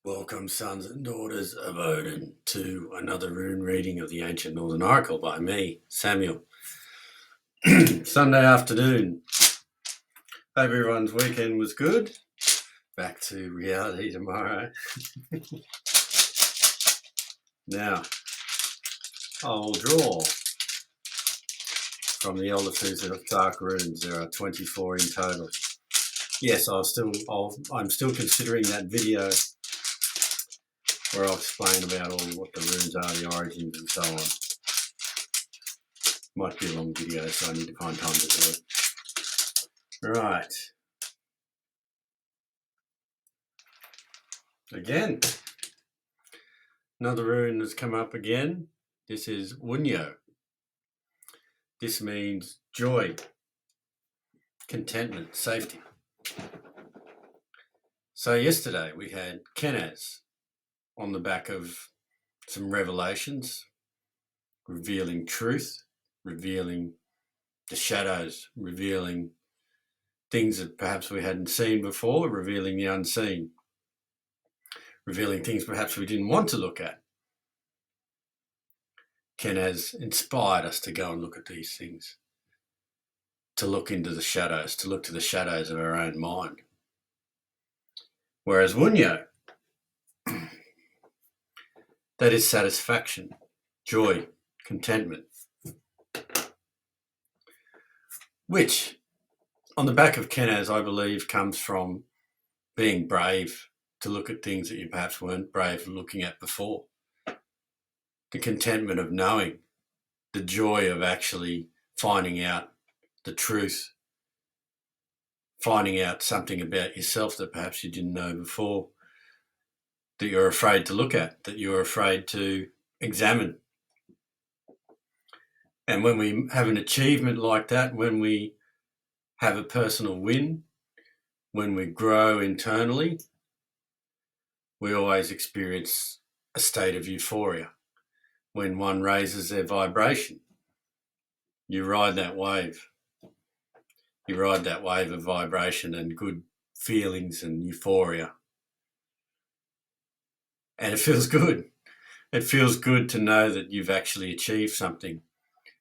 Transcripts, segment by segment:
Welcome, sons and daughters of Odin, to another rune reading of the Ancient Northern Oracle by me, Samuel. Sunday afternoon. Hope everyone's weekend was good. Back to reality tomorrow. Now, I'll draw from the Elder Foods of Dark Runes. There are 24 in total. Yes, I'm still considering that video where I'll explain about what the runes are, the origins and so on. Might be a long video, so I need to find time to do it. Right. Again, another rune has come up again. This is Wunjo. This means joy, contentment, safety. So yesterday we had Kenaz on the back of some revelations, revealing truth, revealing the shadows, revealing things that perhaps we hadn't seen before, revealing the unseen, revealing things perhaps we didn't want to look at. Kenaz inspired us to go and look at these things, to look into the shadows, to look to the shadows of our own mind. Whereas Wunjo, that is satisfaction, joy, contentment, which on the back of Kenaz, I believe, comes from being brave to look at things that you perhaps weren't brave looking at before. The contentment of knowing, the joy of actually finding out the truth, finding out something about yourself that perhaps you didn't know before, that you're afraid to look at, that you're afraid to examine. And when we have an achievement like that, when we have a personal win, when we grow internally, we always experience a state of euphoria. When one raises their vibration, you ride that wave. You ride that wave of vibration and good feelings and euphoria. And it feels good. It feels good to know that you've actually achieved something,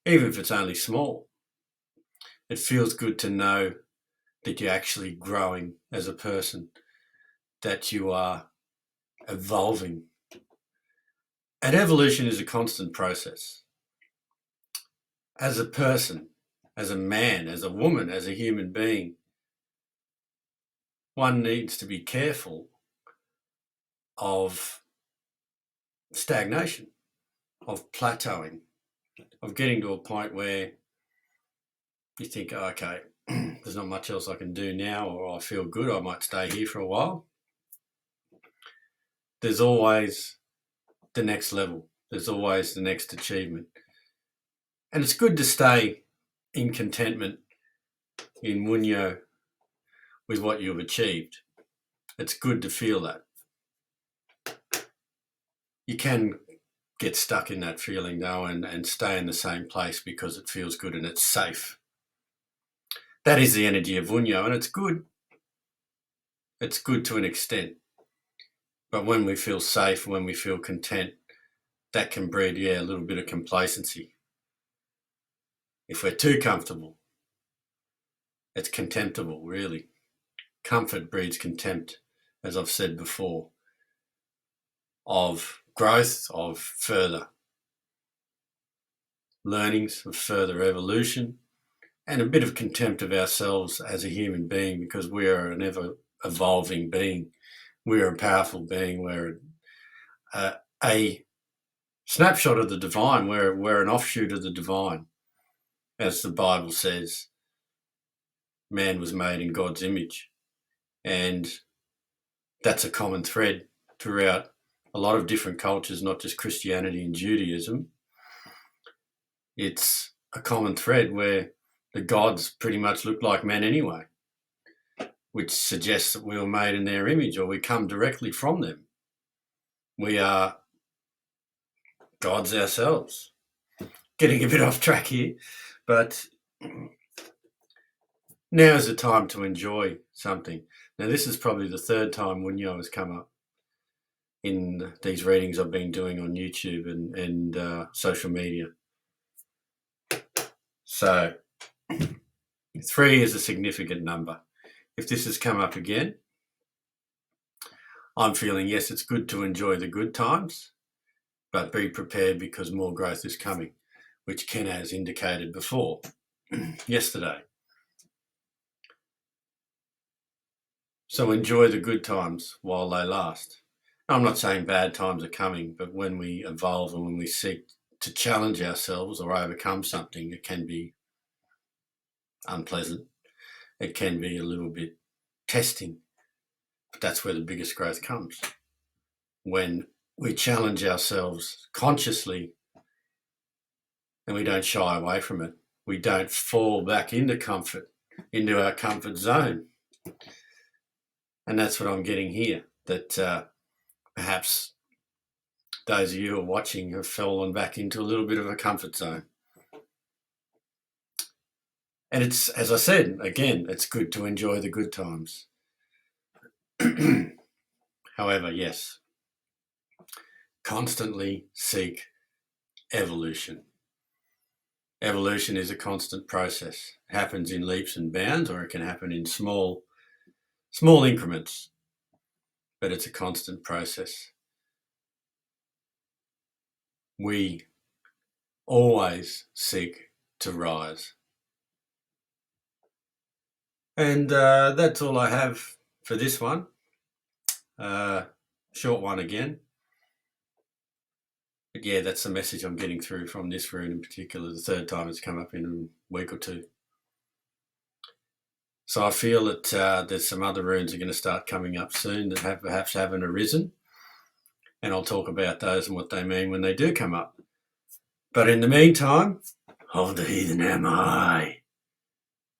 even if it's only small. It feels good to know that you're actually growing as a person, that you are evolving. And evolution is a constant process. As a person, as a man, as a woman, as a human being, one needs to be careful of stagnation, of plateauing, of getting to a point where you think, oh, okay, there's not much else I can do now, or I feel good, I might stay here for a while. There's always the next level. There's always the next achievement. And it's good to stay in contentment, in Wunjo, with what you've achieved. It's good to feel that. You can get stuck in that feeling though and stay in the same place because it feels good and it's safe. That is the energy of Wunjo, and it's good. It's good to an extent. But when we feel safe, when we feel content, that can breed, a little bit of complacency. If we're too comfortable, it's contemptible, really. Comfort breeds contempt, as I've said before, of growth, of further learnings, of further evolution, and a bit of contempt of ourselves as a human being, because we are an ever-evolving being. We're a powerful being. We're a snapshot of the divine. We're an offshoot of the divine. As the Bible says, man was made in God's image. And that's a common thread throughout a lot of different cultures, not just Christianity and Judaism. It's a common thread where the gods pretty much look like men anyway, which suggests that we were made in their image, or we come directly from them. We are gods ourselves. Getting a bit off track here, but now is the time to enjoy something. Now, this is probably the third time Wunjo has come up. in these readings I've been doing on YouTube and social media. So 3 is a significant number. If this has come up again, I'm feeling, yes, it's good to enjoy the good times, but be prepared because more growth is coming, which Kenaz indicated before yesterday. So enjoy the good times while they last. I'm not saying bad times are coming, but when we evolve and when we seek to challenge ourselves or overcome something, it can be unpleasant. It can be a little bit testing, but that's where the biggest growth comes. When we challenge ourselves consciously and we don't shy away from it, we don't fall back into comfort, into our comfort zone. And that's what I'm getting here, that perhaps those of you who are watching have fallen back into a little bit of a comfort zone. And it's, as I said, again, it's good to enjoy the good times. However, yes, constantly seek evolution. Evolution is a constant process. It happens in leaps and bounds, or it can happen in small increments, but it's a constant process. We always seek to rise. And that's all I have for this one. Short one again. But yeah, that's the message I'm getting through from this rune in particular, the 3rd time it's come up in a week or 2. So I feel that there's some other runes are going to start coming up soon that perhaps haven't arisen. And I'll talk about those and what they mean when they do come up. But in the meantime, of the heathen am I.